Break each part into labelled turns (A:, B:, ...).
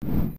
A: The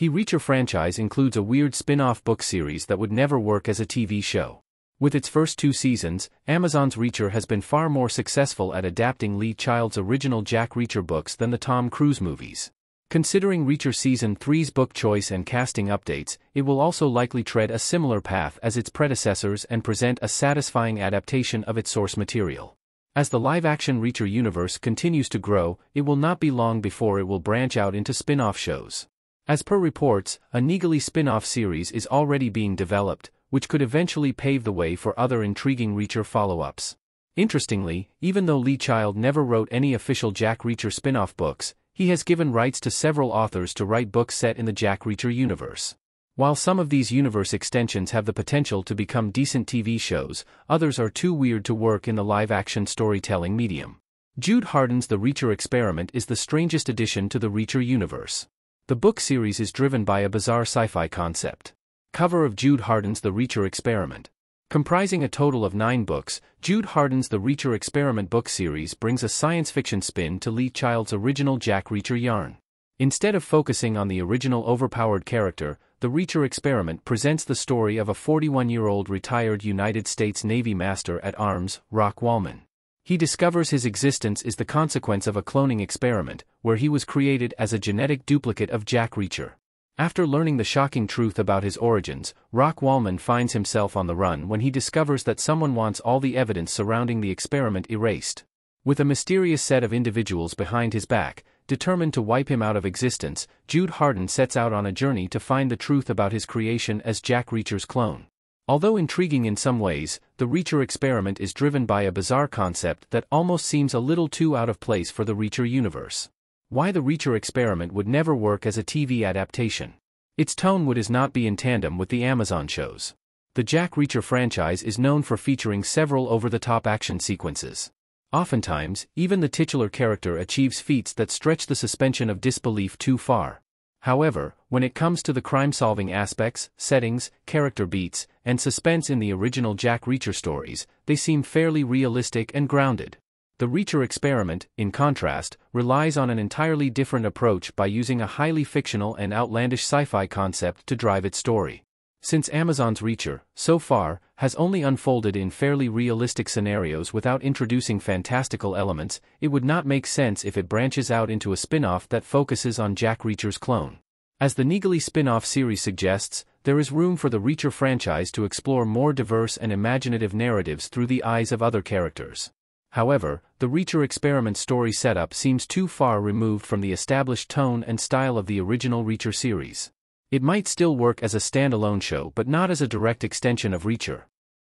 A: Reacher franchise includes a weird spin-off book series that would never work as a TV show. With its first 2 seasons, Amazon's Reacher has been far more successful at adapting Lee Child's original Jack Reacher books than the Tom Cruise movies. Considering Reacher Season 3's book choice and casting updates, it will also likely tread a similar path as its predecessors and present a satisfying adaptation of its source material. As the live-action Reacher universe continues to grow, it will not be long before it will branch out into spin-off shows. As per reports, a Neegly spin-off series is already being developed, which could eventually pave the way for other intriguing Reacher follow-ups. Interestingly, even though Lee Child never wrote any official Jack Reacher spin-off books, he has given rights to several authors to write books set in the Jack Reacher universe. While some of these universe extensions have the potential to become decent TV shows, others are too weird to work in the live-action storytelling medium. Jude Harden's The Reacher Experiment is the strangest addition to the Reacher universe. The book series is driven by a bizarre sci-fi concept. Cover of Jude Harden's The Reacher Experiment. Comprising a total of 9 books, Jude Harden's The Reacher Experiment book series brings a science fiction spin to Lee Child's original Jack Reacher yarn. Instead of focusing on the original overpowered character, The Reacher Experiment presents the story of a 41-year-old retired United States Navy Master-at-Arms, Rock Wallman. He discovers his existence is the consequence of a cloning experiment, where he was created as a genetic duplicate of Jack Reacher. After learning the shocking truth about his origins, Rock Wallman finds himself on the run when he discovers that someone wants all the evidence surrounding the experiment erased. With a mysterious set of individuals behind his back, determined to wipe him out of existence, Jude Harden sets out on a journey to find the truth about his creation as Jack Reacher's clone. Although intriguing in some ways, The Reacher Experiment is driven by a bizarre concept that almost seems a little too out of place for the Reacher universe. Why The Reacher Experiment would never work as a TV adaptation. Its tone would not be in tandem with the Amazon shows. The Jack Reacher franchise is known for featuring several over-the-top action sequences. Oftentimes, even the titular character achieves feats that stretch the suspension of disbelief too far. However, when it comes to the crime-solving aspects, settings, character beats, and suspense in the original Jack Reacher stories, they seem fairly realistic and grounded. The Reacher Experiment, in contrast, relies on an entirely different approach by using a highly fictional and outlandish sci-fi concept to drive its story. Since Amazon's Reacher, so far, has only unfolded in fairly realistic scenarios without introducing fantastical elements, it would not make sense if it branches out into a spin-off that focuses on Jack Reacher's clone. As the Neegly spin-off series suggests, there is room for the Reacher franchise to explore more diverse and imaginative narratives through the eyes of other characters. However, the Reacher Experiment story setup seems too far removed from the established tone and style of the original Reacher series. It might still work as a standalone show but not as a direct extension of Reacher.